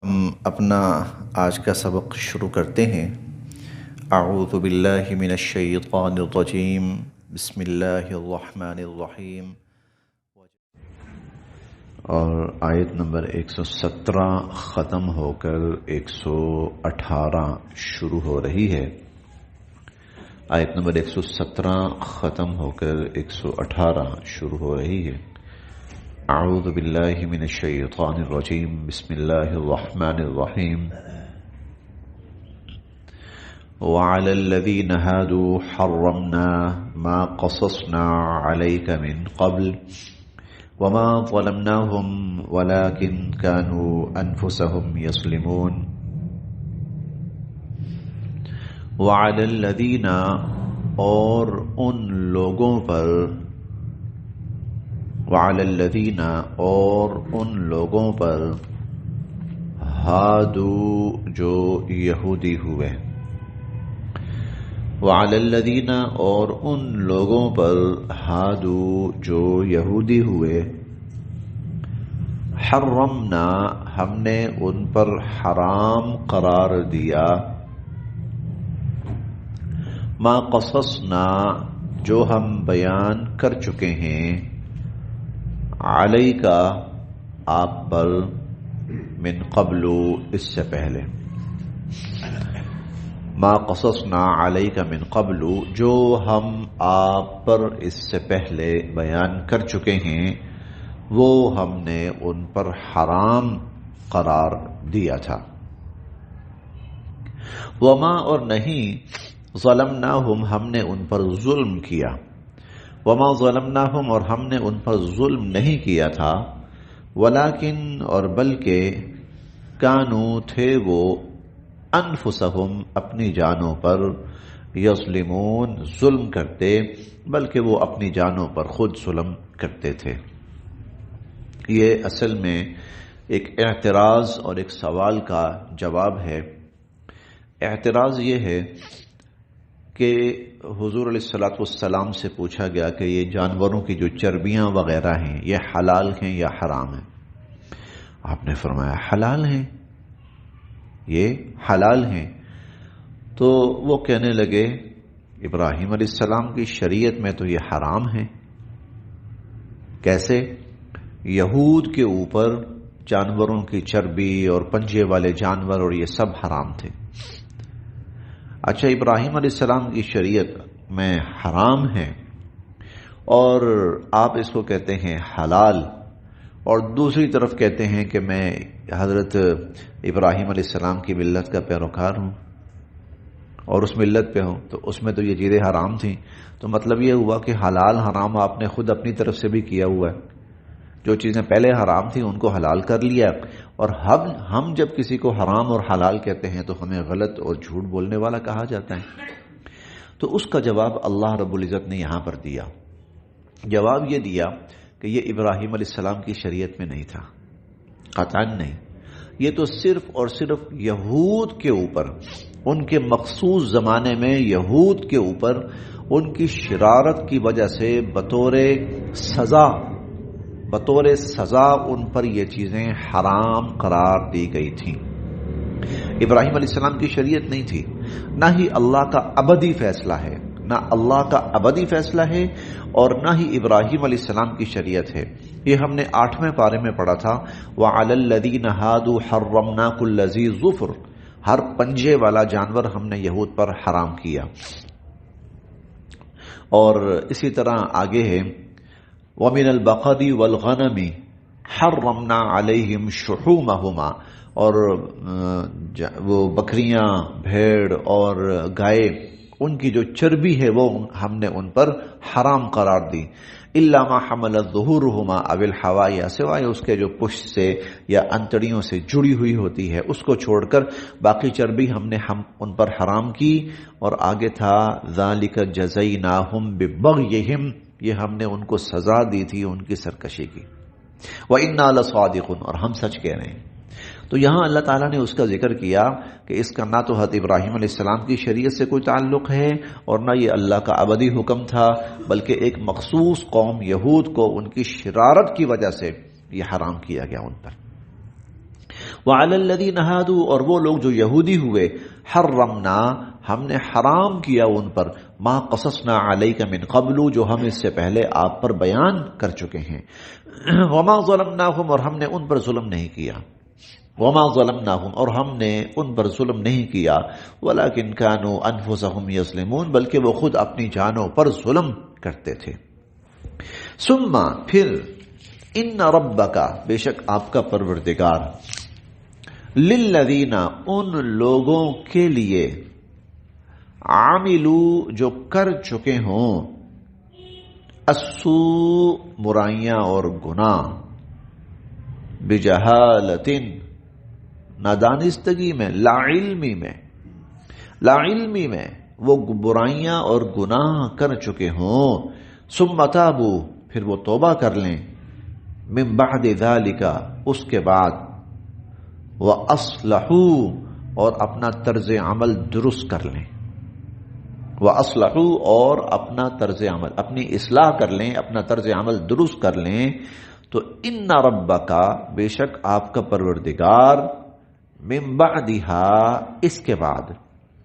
ہم اپنا آج کا سبق شروع کرتے ہیں۔ اعوذ باللہ من الشیطان الرجیم، بسم اللہ الرحمن الرحیم۔ اور آیت نمبر 117 ختم ہو کر 118 شروع ہو رہی ہے۔ آیت نمبر 117 ختم ہو کر 118 شروع ہو رہی ہے۔ اعوذ باللہ من الشیطان الرجیم، بسم اللہ الرحمن الرحیم۔ وعلى الذين هادوا حرمنا ما قصصنا عليك من قبل وما ظلمناهم ولكن كانوا أنفسهم يظلمون۔ وعلى الذين اور ان لوگوں پر، وعلى الذين اور ان لوگوں پر، ہادو جو یہودی ہوئے، وعلى الذين اور ان لوگوں پر، ہادو جو یہودی ہوئے، حرمنا ہم نے ان پر حرام قرار دیا، ما قصصنا جو ہم بیان کر چکے ہیں، علیکا آپ پر، من قبل اس سے پہلے، ما قصصنا علیک من قبل جو ہم آپ پر اس سے پہلے بیان کر چکے ہیں، وہ ہم نے ان پر حرام قرار دیا تھا۔ وما اور نہیں، ظلمناہم ہم نے ان پر ظلم کیا، وما ظلمناہم اور ہم نے ان پر ظلم نہیں کیا تھا، ولیکن اور بلکہ، کانو تھے وہ، انفسہم اپنی جانوں پر، یظلمون ظلم کرتے، بلکہ وہ اپنی جانوں پر خود ظلم کرتے تھے۔ یہ اصل میں ایک اعتراض اور ایک سوال کا جواب ہے۔ اعتراض یہ ہے کہ حضور علیہ الصلوۃ والسلام سے پوچھا گیا کہ یہ جانوروں کی جو چربیاں وغیرہ ہیں یہ حلال ہیں یا حرام ہیں؟ آپ نے فرمایا حلال ہیں، یہ حلال ہیں۔ تو وہ کہنے لگے ابراہیم علیہ السلام کی شریعت میں تو یہ حرام ہیں۔ کیسے؟ یہود کے اوپر جانوروں کی چربی اور پنجے والے جانور اور یہ سب حرام تھے۔ اچھا، ابراہیم علیہ السلام کی شریعت میں حرام ہے اور آپ اس کو کہتے ہیں حلال، اور دوسری طرف کہتے ہیں کہ میں حضرت ابراہیم علیہ السلام کی ملت کا پیروکار ہوں اور اس ملت پہ ہوں، تو اس میں تو یہ چیزیں حرام تھیں۔ تو مطلب یہ ہوا کہ حلال حرام آپ نے خود اپنی طرف سے بھی کیا ہوا ہے، جو چیزیں پہلے حرام تھیں ان کو حلال کر لیا، اور ہم جب کسی کو حرام اور حلال کہتے ہیں تو ہمیں غلط اور جھوٹ بولنے والا کہا جاتا ہے۔ تو اس کا جواب اللہ رب العزت نے یہاں پر دیا۔ جواب یہ دیا کہ یہ ابراہیم علیہ السلام کی شریعت میں نہیں تھا، قطعاً نہیں۔ یہ تو صرف اور صرف یہود کے اوپر، ان کے مخصوص زمانے میں یہود کے اوپر ان کی شرارت کی وجہ سے بطور سزا ان پر یہ چیزیں حرام قرار دی گئی تھیں۔ ابراہیم علیہ السلام کی شریعت نہیں تھی، نہ ہی اللہ کا ابدی فیصلہ ہے، نہ اللہ کا ابدی فیصلہ ہے اور نہ ہی ابراہیم علیہ السلام کی شریعت ہے۔ یہ ہم نے 8ویں پارے میں پڑھا تھا، وَعَلَى الَّذِينَ هَادُوا حَرَّمْنَا كُلَّ ذِي ظُفُرٍ، ہر پنجے والا جانور ہم نے یہود پر حرام کیا۔ اور اسی طرح آگے ہے وَمِنَ الْبَقَرِ وَالْغَنَمِ حَرَّمْنَا عَلَيْهِمْ شُحُومَهُمَا، اور وہ بکریاں، بھیڑ اور گائے، ان کی جو چربی ہے وہ ہم نے ان پر حرام قرار دی، إِلَّا مَا حَمَلَتْ ظُهُورُهُمَا أَوِ الْحَوَايَا، سوائے اس کے جو پشت سے یا انتڑیوں سے جڑی ہوئی ہوتی ہے اس کو چھوڑ کر باقی چربی ہم ان پر حرام کی۔ اور آگے تھا ذَلِكَ جَزَيْنَاهُمْ بِبَغْيِهِمْ، یہ ہم نے ان کو سزا دی تھی ان کی سرکشی کی۔ وَإِنَّا لَصَادِقُونَ، اور ہم سچ کہہ رہے ہیں۔ تو یہاں اللہ تعالیٰ نے اس کا ذکر کیا کہ اس کا نہ تو حضرت ابراہیم علیہ السلام کی شریعت سے کوئی تعلق ہے اور نہ یہ اللہ کا ابدی حکم تھا، بلکہ ایک مخصوص قوم یہود کو ان کی شرارت کی وجہ سے یہ حرام کیا گیا ان پر۔ وعلی الذین ہادوا، اور وہ لوگ جو یہودی ہوئے، حرمنا، ہم نے حرام کیا ان پر، ما قصصنا علیک من قبل، جو ہم اس سے پہلے آپ پر بیان کر چکے ہیں، وما ظلمناہم، اور ہم نے ان پر ظلم نہیں کیا، وما ظلمناہم، اور ہم نے ان پر ظلم نہیں کیا، ولکن کانوا انفسہم یظلمون، بلکہ وہ خود اپنی جانوں پر ظلم کرتے تھے۔ ثم، پھر، ان ربک، بے شک آپ کا پروردگار، للذین، ان لوگوں کے لیے، عاملو، جو کر چکے ہوں، السوء، برائیاں اور گناہ، بجہالۃ، نادانستگی میں، لا علمی میں، لا علمی میں وہ برائیاں اور گناہ کر چکے ہوں، ثم تابوا، پھر وہ توبہ کر لیں، من بعد ذالک، اس کے بعد، وَأَصْلَحُوا، اور اپنا طرز عمل درست کر لیں، وَأَصْلَحُوا، اور اپنا طرز عمل، اپنی اصلاح کر لیں، اپنا طرز عمل درست کر لیں، تو ان ربک، بے شک آپ کا پروردگار، من بعدها، اس کے بعد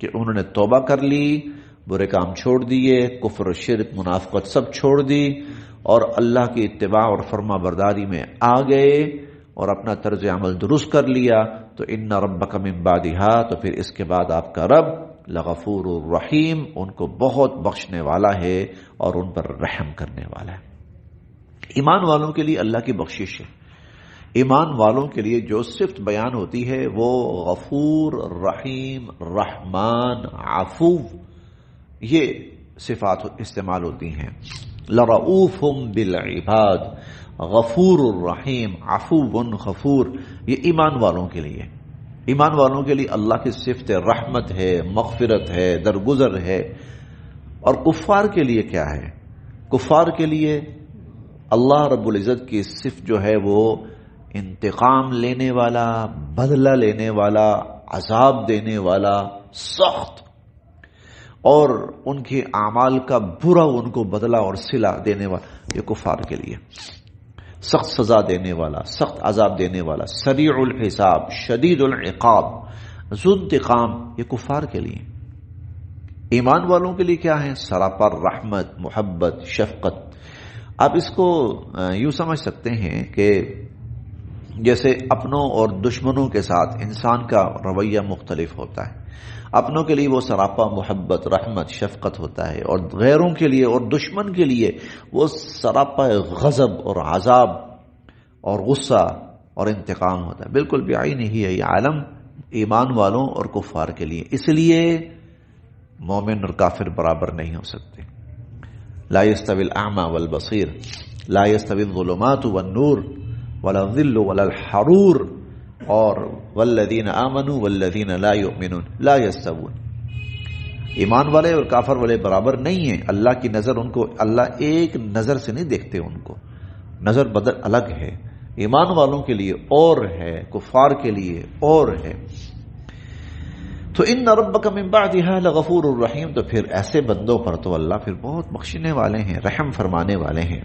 کہ انہوں نے توبہ کر لی، برے کام چھوڑ دیے، کفر، شرک، منافقت سب چھوڑ دی، اور اللہ کی اتباع اور فرما برداری میں آ گئے اور اپنا طرز عمل درست کر لیا، تو ان ربک من بعدها، تو پھر اس کے بعد آپ کا رب لغفور الرحیم، ان کو بہت بخشنے والا ہے اور ان پر رحم کرنے والا ہے۔ ایمان والوں کے لیے اللہ کی بخشش ہے، ایمان والوں کے لیے جو صفت بیان ہوتی ہے وہ غفور، رحیم، رحمان، عفو، یہ صفات استعمال ہوتی ہیں۔ لرؤوف بالعباد، غفور الرحیم، عفو غفور، یہ ایمان والوں کے لیے، ایمان والوں کے لیے اللہ کی صفت رحمت ہے، مغفرت ہے، درگزر ہے۔ اور کفار کے لیے کیا ہے؟ کفار کے لیے اللہ رب العزت کی صفت جو ہے وہ انتقام لینے والا، بدلہ لینے والا، عذاب دینے والا، سخت، اور ان کے اعمال کا برا ان کو بدلہ اور صلہ دینے والا، یہ کفار کے لیے سخت سزا دینے والا، سخت عذاب دینے والا، سریع الحساب، شدید العقاب، ذو انتقام، یہ کفار کے لیے۔ ایمان والوں کے لیے کیا ہے؟ سراپر رحمت، محبت، شفقت۔ آپ اس کو یوں سمجھ سکتے ہیں کہ جیسے اپنوں اور دشمنوں کے ساتھ انسان کا رویہ مختلف ہوتا ہے، اپنوں کے لیے وہ سراپا محبت، رحمت، شفقت ہوتا ہے، اور غیروں کے لیے اور دشمن کے لیے وہ سراپا غضب اور عذاب اور غصہ اور انتقام ہوتا ہے۔ بالکل بعین ہی ہے یہ عالم ایمان والوں اور کفار کے لیے، اس لیے مومن اور کافر برابر نہیں ہو سکتے۔ لا يستوي الاعمى والبصير، لا يستوي الظلمات والنور ولا الظل ولا الحرور، اور والذین آمنوا والذین لا یؤمنون لا یستوون، ایمان والے اور کافر والے برابر نہیں ہیں۔ اللہ کی نظر ان کو، اللہ ایک نظر سے نہیں دیکھتے، ان کو نظر بدل الگ ہے، ایمان والوں کے لیے اور ہے، کفار کے لیے اور ہے۔ تو ان ربک من بعدها لغفور الرحیم، تو پھر ایسے بندوں پر تو اللہ پھر بہت بخشنے والے ہیں، رحم فرمانے والے ہیں۔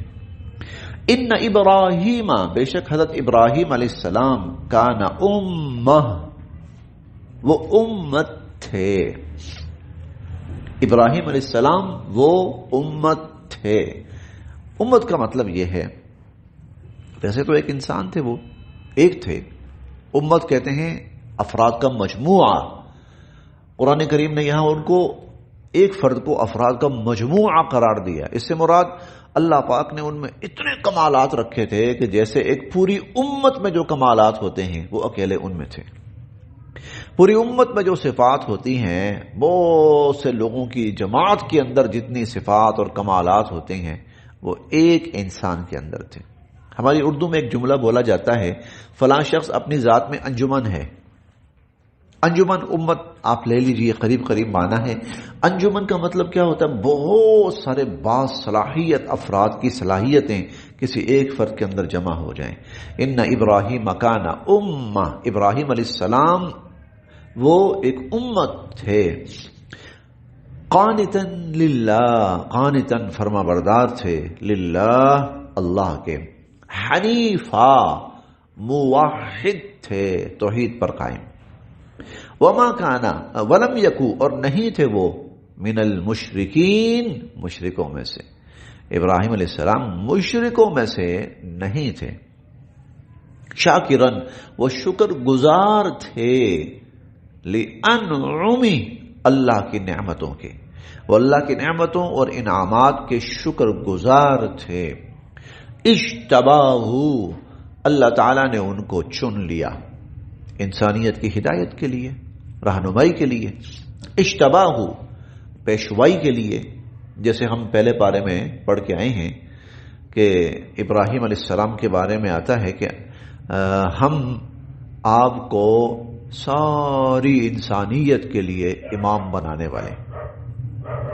ان ابراہیم، بے شک حضرت ابراہیم علیہ السلام، کان امہ، وہ امت تھے، ابراہیم علیہ السلام وہ امت تھے۔ امت کا مطلب یہ ہے، ویسے تو ایک انسان تھے، وہ ایک تھے، امت کہتے ہیں افراد کا مجموعہ۔ قرآن کریم نے یہاں ان کو، ایک فرد کو افراد کا مجموعہ قرار دیا۔ اس سے مراد اللہ پاک نے ان میں اتنے کمالات رکھے تھے کہ جیسے ایک پوری امت میں جو کمالات ہوتے ہیں وہ اکیلے ان میں تھے۔ پوری امت میں جو صفات ہوتی ہیں، بہت سے لوگوں کی جماعت کے اندر جتنی صفات اور کمالات ہوتے ہیں وہ ایک انسان کے اندر تھے۔ ہماری اردو میں ایک جملہ بولا جاتا ہے، فلاں شخص اپنی ذات میں انجمن ہے۔ انجمن، امت آپ لے لیجئے، قریب قریب معنی ہے۔ انجمن کا مطلب کیا ہوتا ہے؟ بہت سارے باصلاحیت افراد کی صلاحیتیں کسی ایک فرد کے اندر جمع ہو جائیں۔ ان ابراہیم کان امہ، ابراہیم علیہ السلام وہ ایک امت تھے، قانتاً للہ، قانتاً فرما بردار تھے، للہ اللہ کے، حنیفا موحد تھے توحید پر قائم. وما کانا ولم یکو اور نہیں تھے وہ من المشرکین مشرکوں میں سے. ابراہیم علیہ السلام مشرکوں میں سے نہیں تھے. شاکرن وہ شکر گزار تھے لانعمی اللہ کی نعمتوں کے، وہ اللہ کی نعمتوں اور انعامات کے شکر گزار تھے. اجتباہ اللہ تعالیٰ نے ان کو چن لیا انسانیت کی ہدایت کے لیے، رہنمائی کے لیے. اجتباہ پیشوائی کے لیے، جیسے ہم پہلے پارے میں پڑھ کے آئے ہیں کہ ابراہیم علیہ السلام کے بارے میں آتا ہے کہ ہم آپ کو ساری انسانیت کے لیے امام بنانے والے.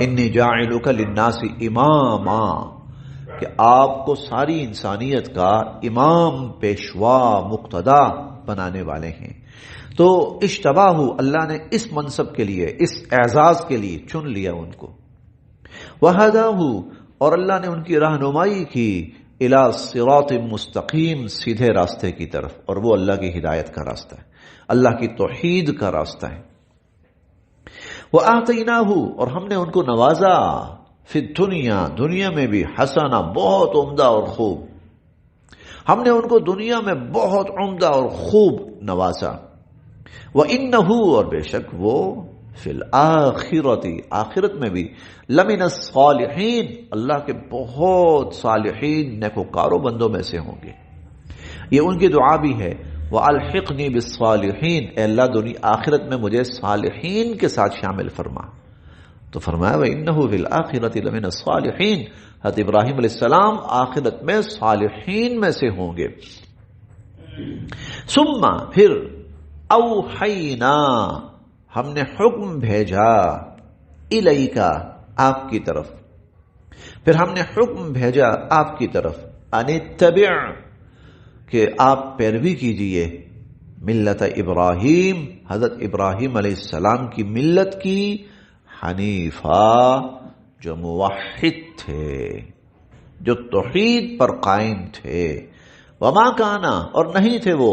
انی جاعلک للناس اماما، کہ آپ کو ساری انسانیت کا امام، پیشوا، مقتدا بنانے والے ہیں. تو اجتباہ اللہ نے اس منصب کے لیے، اس اعزاز کے لیے چن لیا ان کو. وہداہ اور اللہ نے ان کی رہنمائی کی الی صراط مستقیم سیدھے راستے کی طرف، اور وہ اللہ کی ہدایت کا راستہ ہے، اللہ کی توحید کا راستہ ہے. وآتیناہ اور ہم نے ان کو نوازا فی الدنیا دنیا میں بھی حسنہ بہت عمدہ اور خوب. ہم نے ان کو دنیا میں بہت عمدہ اور خوب نوازا. وَإِنَّهُ اور بے شک وہ فی الآخرۃ آخرت میں بھی لمن الصالحین اللہ کے بہت صالحین نیکوکاروں بندوں میں سے ہوں گے. یہ ان کی دعا بھی ہے وَأَلْحِقْنِي بِالصَّالِحِينَ اے اللہ دنیا آخرت میں مجھے صالحین کے ساتھ شامل فرما. تو فرمایا وَإِنَّهُ فِي الْآخِرَةِ لَمِنَ الصَّالِحِينَ حضرت ابراہیم علیہ السلام آخرت میں صالحین میں سے ہوں گے. ثم پھر اوحینا ہم نے حکم بھیجا الیکا آپ کی طرف، پھر ہم نے حکم بھیجا آپ کی طرف ان اتبع کہ آپ پیروی کیجئے ملت ابراہیم حضرت ابراہیم علیہ السلام کی ملت کی، حنیفا جو موحد تھے، جو توحید پر قائم تھے. وما کانا اور نہیں تھے وہ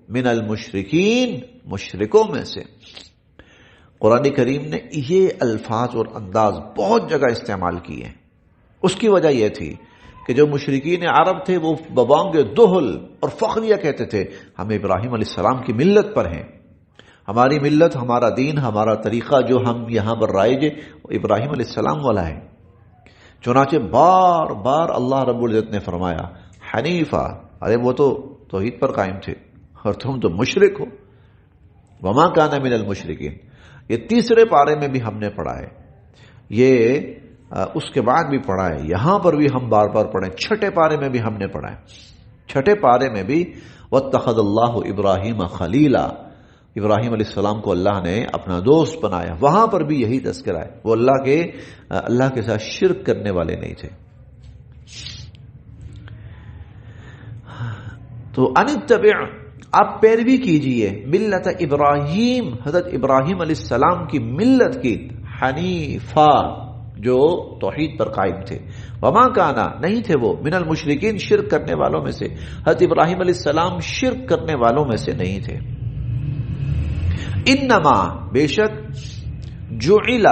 من المشرکین مشرکوں میں سے. قرآن کریم نے یہ الفاظ اور انداز بہت جگہ استعمال کیے. اس کی وجہ یہ تھی کہ جو مشرکین عرب تھے وہ ببانگ دہل اور فخریہ کہتے تھے ہم ابراہیم علیہ السلام کی ملت پر ہیں، ہماری ملت، ہمارا دین، ہمارا طریقہ جو ہم یہاں پر رائج ابراہیم علیہ السلام والا ہے. چنانچہ بار بار اللہ رب العزت نے فرمایا حنیفہ، ارے وہ تو توحید پر قائم تھے اور تم تو مشرک ہو. وما کان من المشرکین یہ تیسرے پارے میں بھی ہم نے پڑھا ہے، یہ اس کے بعد بھی پڑھا ہے، یہاں پر بھی ہم بار بار پڑھیں. چھٹے پارے میں بھی ہم نے پڑھا ہے. چھٹے پارے میں بھی واتخذ اللہ ابراہیم خلیلا، ابراہیم علیہ السلام کو اللہ نے اپنا دوست بنایا. وہاں پر بھی یہی تذکرہ ہے، وہ اللہ کے ساتھ شرک کرنے والے نہیں تھے. تو انتبع آپ پیروی کیجئے ملت ابراہیم حضرت ابراہیم علیہ السلام کی ملت کی، حنیفا جو توحید پر قائم تھے. وما کانا نہیں تھے وہ من المشرکین شرک کرنے والوں میں سے، حضرت ابراہیم علیہ السلام شرک کرنے والوں میں سے نہیں تھے. انما بے شک جعل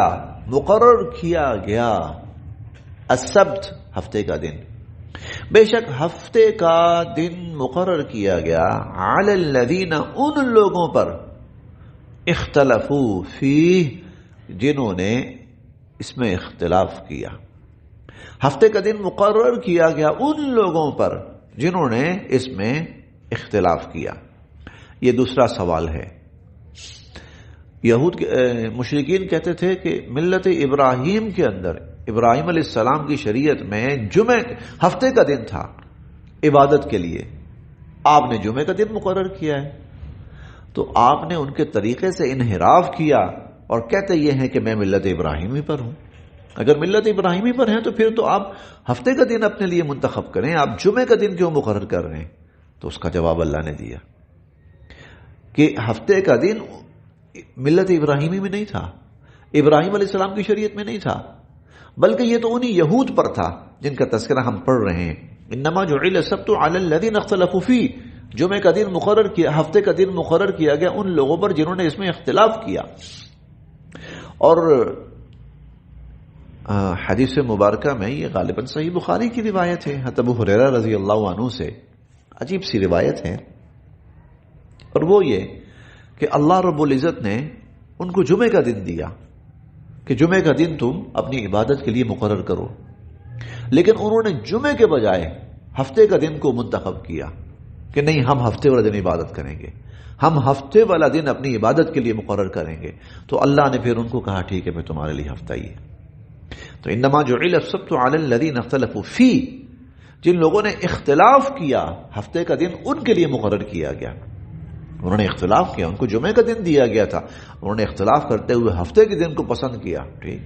مقرر کیا گیا السبت ہفتے کا دن، بے شک ہفتے کا دن مقرر کیا گیا علی الذین ان لوگوں پر اختلفوا فیہ جنہوں نے اس میں اختلاف کیا. ہفتے کا دن مقرر کیا گیا ان لوگوں پر جنہوں نے اس میں اختلاف کیا. یہ دوسرا سوال ہے. یہود مشرکین کہتے تھے کہ ملت ابراہیم کے اندر ابراہیم علیہ السلام کی شریعت میں جمعہ ہفتے کا دن تھا عبادت کے لیے، آپ نے جمعہ کا دن مقرر کیا ہے. تو آپ نے ان کے طریقے سے انحراف کیا اور کہتے یہ ہیں کہ میں ملت ابراہیمی پر ہوں. اگر ملت ابراہیمی پر ہیں تو پھر تو آپ ہفتے کا دن اپنے لیے منتخب کریں، آپ جمعہ کا دن کیوں مقرر کر رہے ہیں؟ تو اس کا جواب اللہ نے دیا کہ ہفتے کا دن ملت ابراہیمی میں نہیں تھا، ابراہیم علیہ السلام کی شریعت میں نہیں تھا، بلکہ یہ تو انہی یہود پر تھا جن کا تذکرہ ہم پڑھ رہے ہیں. انما جعل السبت علی الذین اختلفوا فیہ، جمعے کا دن مقرر کیا، ہفتے کا دن مقرر کیا گیا ان لوگوں پر جنہوں نے اس میں اختلاف کیا. اور حدیث مبارکہ میں یہ غالباً صحیح بخاری کی روایت ہے، حضرت ابو ہریرہ رضی اللہ عنہ سے عجیب سی روایت ہے، اور وہ یہ کہ اللہ رب العزت نے ان کو جمعے کا دن دیا کہ جمعے کا دن تم اپنی عبادت کے لیے مقرر کرو، لیکن انہوں نے جمعے کے بجائے ہفتے کا دن کو منتخب کیا کہ نہیں، ہم ہفتے والا دن عبادت کریں گے، ہم ہفتے والا دن اپنی عبادت کے لیے مقرر کریں گے. تو اللہ نے پھر ان کو کہا ٹھیک ہے، میں تمہارے لیے ہفتہ ہی ہے. تو انما جعل السبت علی الذین اختلفوا فی، جن لوگوں نے اختلاف کیا ہفتے کا دن ان کے لیے مقرر کیا گیا. انہوں نے اختلاف کیا، ان کو جمعے کا دن دیا گیا تھا، انہوں نے اختلاف کرتے ہوئے ہفتے کے دن کو پسند کیا. ٹھیک.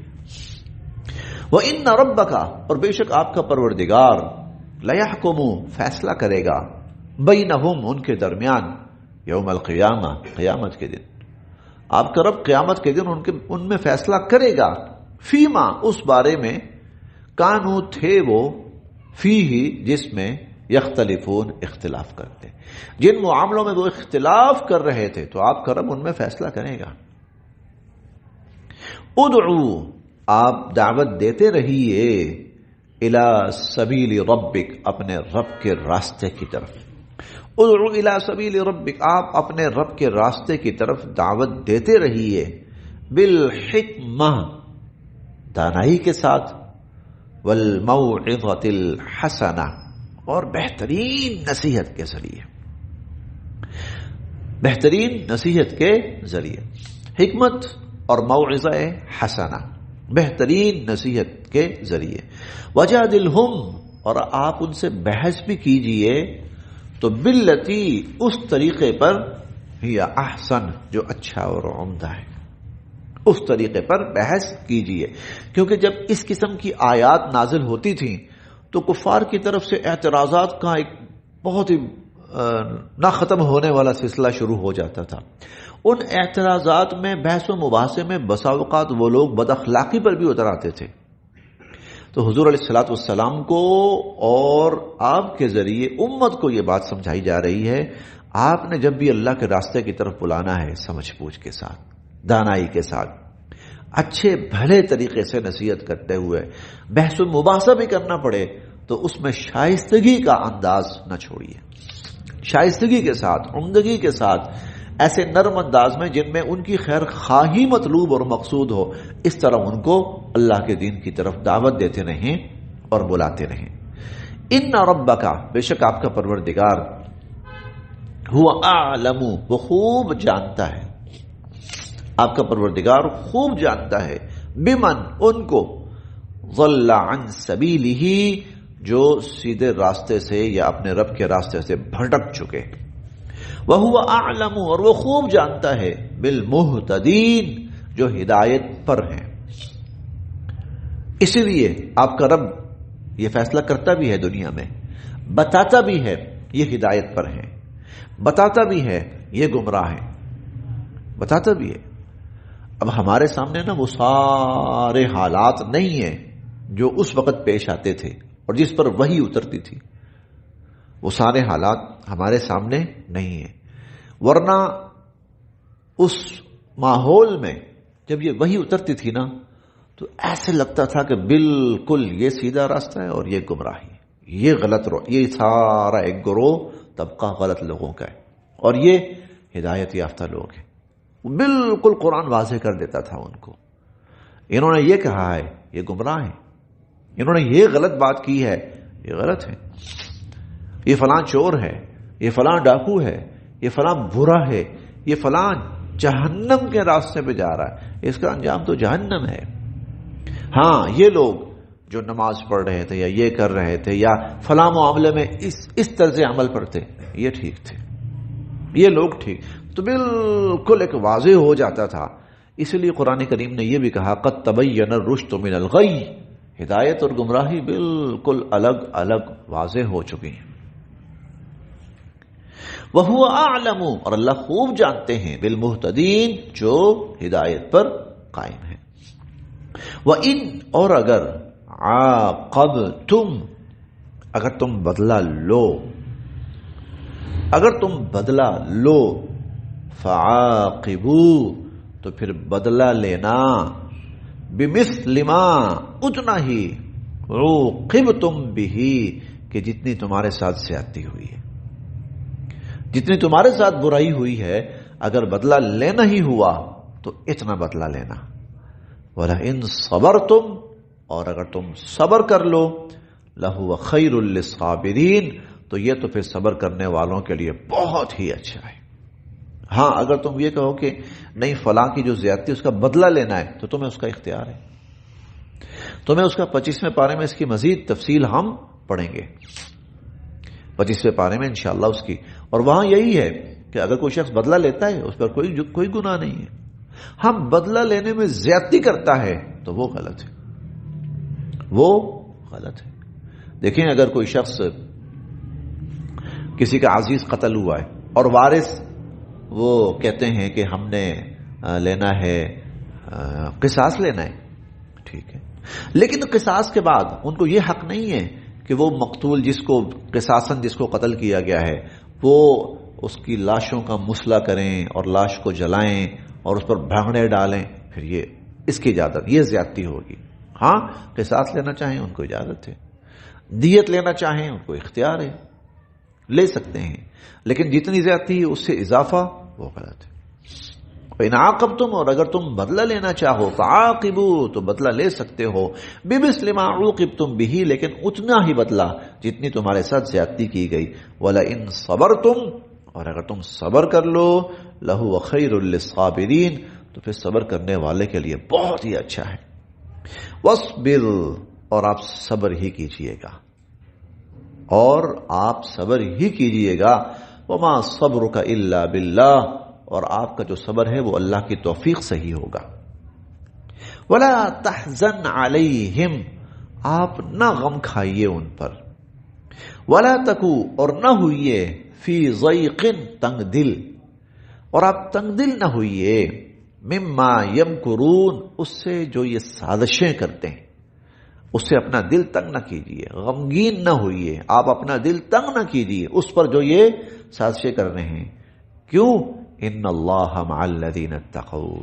وَإِنَّ رَبَّكَ، اور بے شک آپ کا پروردگار، لَيَحْكُمُ، فیصلہ کرے گا، بَيْنَهُمْ، ان کے درمیان، یوم القیامہ، قیامت کے دن. آپ کا رب قیامت کے دن ان میں فیصلہ کرے گا، فیما، اس بارے میں، کانو، تھے وہ، فیہ، جس میں، یختلفون، اختلاف کرتے، جن معاملوں میں وہ اختلاف کر رہے تھے تو آپ کا رب ان میں فیصلہ کرے گا. ادعو، آپ دعوت دیتے رہیے، الی سبیل ربک، اپنے رب کے راستے کی طرف. ادعو الی سبیل ربک، آپ اپنے رب کے راستے کی طرف دعوت دیتے رہیے، بالحکمہ، دانائی کے ساتھ، والموعظۃ الحسنہ، اور بہترین نصیحت کے ذریعے، بہترین نصیحت کے ذریعے. حکمت اور موعظہ حسنہ، بہترین نصیحت کے ذریعے. وجادلہم، اور آپ ان سے بحث بھی کیجئے تو باللتی، اس طریقے پر، ہی احسن، جو اچھا اور عمدہ ہے، اس طریقے پر بحث کیجئے. کیونکہ جب اس قسم کی آیات نازل ہوتی تھیں تو کفار کی طرف سے اعتراضات کا ایک بہت ہی نہ ختم ہونے والا سلسلہ شروع ہو جاتا تھا. ان اعتراضات میں، بحث و مباحثے میں بسا اوقات وہ لوگ بد اخلاقی پر بھی اتر آتے تھے. تو حضور علیہ الصلوۃ والسلام کو اور آپ کے ذریعے امت کو یہ بات سمجھائی جا رہی ہے، آپ نے جب بھی اللہ کے راستے کی طرف بلانا ہے، سمجھ بوجھ کے ساتھ، دانائی کے ساتھ، اچھے بھلے طریقے سے نصیحت کرتے ہوئے. بحث و مباحثہ بھی کرنا پڑے تو اس میں شائستگی کا انداز نہ چھوڑیے، شائستگی کے ساتھ، عمدگی کے ساتھ، ایسے نرم انداز میں جن میں ان کی خیر خواہی مطلوب اور مقصود ہو. اس طرح ان کو اللہ کے دین کی طرف دعوت دیتے رہیں اور بلاتے رہیں. ان ربک، بے شک آپ کا پروردگار، هو اعلم، وہ خوب جانتا ہے، آپ کا پروردگار خوب جانتا ہے، بمن، ان کو، ضل عن سبیلہ، جو سیدھے راستے سے یا اپنے رب کے راستے سے بھٹک چکے. وَهُوَ أَعْلَمُ، اور وہ خوب جانتا ہے، بِالْمُهْتَدِينَ، جو ہدایت پر ہیں. اسی لیے آپ کا رب یہ فیصلہ کرتا بھی ہے دنیا میں، بتاتا بھی ہے یہ ہدایت پر ہیں، بتاتا بھی ہے یہ گمراہ ہیں، بتاتا بھی ہے. اب ہمارے سامنے نا وہ سارے حالات نہیں ہیں جو اس وقت پیش آتے تھے اور جس پر وحی اترتی تھی، وہ سارے حالات ہمارے سامنے نہیں ہیں. ورنہ اس ماحول میں جب یہ وحی اترتی تھی نا تو ایسے لگتا تھا کہ بالکل یہ سیدھا راستہ ہے اور یہ گمراہی، یہ غلط یہ سارا ایک گروہ طبقہ غلط لوگوں کا ہے اور یہ ہدایت یافتہ لوگ ہیں. بالکل قرآن واضح کر دیتا تھا ان کو، انہوں نے یہ کہا ہے یہ گمراہ ہیں، انہوں نے یہ غلط بات کی ہے یہ غلط ہے، یہ فلاں چور ہے، یہ فلاں ڈاکو ہے، یہ فلاں برا ہے، یہ فلاں جہنم کے راستے پہ جا رہا ہے، اس کا انجام تو جہنم ہے. ہاں یہ لوگ جو نماز پڑھ رہے تھے یا یہ کر رہے تھے یا فلاں معاملے میں اس طرز عمل پر تھے، یہ ٹھیک تھے، یہ لوگ ٹھیک. تو بالکل ایک واضح ہو جاتا تھا. اسی لیے قرآن کریم نے یہ بھی کہا قد تبین الرشد من الغی، ہدایت اور گمراہی بالکل الگ الگ واضح ہو چکی ہیں. وَهُوَ أَعْلَمُ، اور اللہ خوب جانتے ہیں، بالمہتدین، جو ہدایت پر قائم ہیں. وَإِنْ، اور اگر، عَاقَبْتُمْ، اگر تم بدلہ لو، اگر تم بدلہ لو فعاقبوا تو پھر بدلہ لینا بمثل ما اتنا ہی عوقبتم به کہ جتنی تمہارے ساتھ زیادتی ہوئی ہے، جتنی تمہارے ساتھ برائی ہوئی ہے اگر بدلہ لینا ہی ہوا تو اتنا بدلہ لینا. وَلَئِن صَبَرْتُمْ اور اگر تم صبر کر لو لَهُوَ خَيْرٌ لِّلصَّابِرِينَ تو یہ تو پھر صبر کرنے والوں کے لیے بہت ہی اچھا ہے. ہاں اگر تم یہ کہو کہ نہیں فلاں کی جو زیادتی اس کا بدلہ لینا ہے تو تمہیں اس کا اختیار ہے. تمہیں اس کا 25ویں پارے میں اس کی مزید تفصیل ہم پڑھیں گے 25ویں پارے میں انشاءاللہ اس کی. اور وہاں یہی ہے کہ اگر کوئی شخص بدلہ لیتا ہے اس پر کوئی گناہ نہیں ہے. ہم بدلہ لینے میں زیادتی کرتا ہے تو وہ غلط ہے، وہ غلط ہے. دیکھیں اگر کوئی شخص کسی کا عزیز قتل ہوا ہے اور وارث وہ کہتے ہیں کہ ہم نے لینا ہے قصاص لینا ہے، ٹھیک ہے، لیکن قصاص کے بعد ان کو یہ حق نہیں ہے کہ وہ مقتول جس کو قصاصاً جس کو قتل کیا گیا ہے وہ اس کی لاشوں کا مسئلہ کریں اور لاش کو جلائیں اور اس پر بھنگڑے ڈالیں. پھر یہ اس کی اجازت، یہ زیادتی ہوگی. ہاں قصاص لینا چاہیں ان کو اجازت ہے، دیت لینا چاہیں ان کو اختیار ہے، لے سکتے ہیں، لیکن جتنی زیادتی ہے اس سے اضافہ وہ غلط ہے. فَإِنْ عَاقَبْتُمْ اور اگر تم بدلہ لینا چاہو فَعَاقِبُوا تو بدلہ لے سکتے ہو بِمِثْلِ مَا عُوقِبْتُمْ بِهِ لیکن اتنا ہی بدلہ جتنی تمہارے ساتھ زیادتی کی گئی. وَلَئِنْ صَبَرْتُمْ اور اگر تم صبر کر لو لَهُوَ خَيْرٌ لِّلصَّابِرِينَ تو پھر صبر کرنے والے کے لیے بہت ہی اچھا ہے. وَاصْبِرْ اور آپ صبر ہی کیجئے گا، اور آپ صبر ہی کیجئے گا. وَمَا صَبْرُكَ إِلَّا بِاللَّهِ اور آپ کا جو صبر ہے وہ اللہ کی توفیق سے ہی ہوگا. وَلَا تَحْزَنْ عَلَيْهِمْ آپ نہ غم کھائیے ان پر. وَلَا تَكُوا اور نہ ہوئیے فِي ضَيْقٍ تنگ دل، اور آپ تنگ دل نہ ہوئیے مِمَّا يَمْكُرُونَ اس سے جو یہ سازشیں کرتے ہیں اس سے اپنا دل تنگ نہ کیجیے، غمگین نہ ہوئیے، آپ اپنا دل تنگ نہ کیجیے اس پر جو یہ سازشیں کر رہے ہیں. کیوں؟ ان اللہ مع الذین اتقوا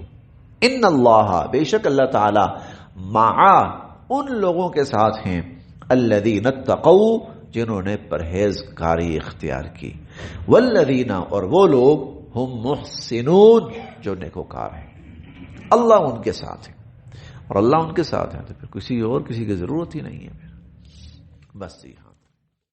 ان اللہ بے شک اللہ تعالی مع ان لوگوں کے ساتھ ہیں الذین اتقوا جنہوں نے پرہیزگاری اختیار کی، والذین اور وہ لوگ ہم محسنون جو نیکوکار ہیں. اللہ ان کے ساتھ ہے اور اللہ ان کے ساتھ ہے تو پھر کسی کی ضرورت ہی نہیں ہے. پھر بس جی ہاں.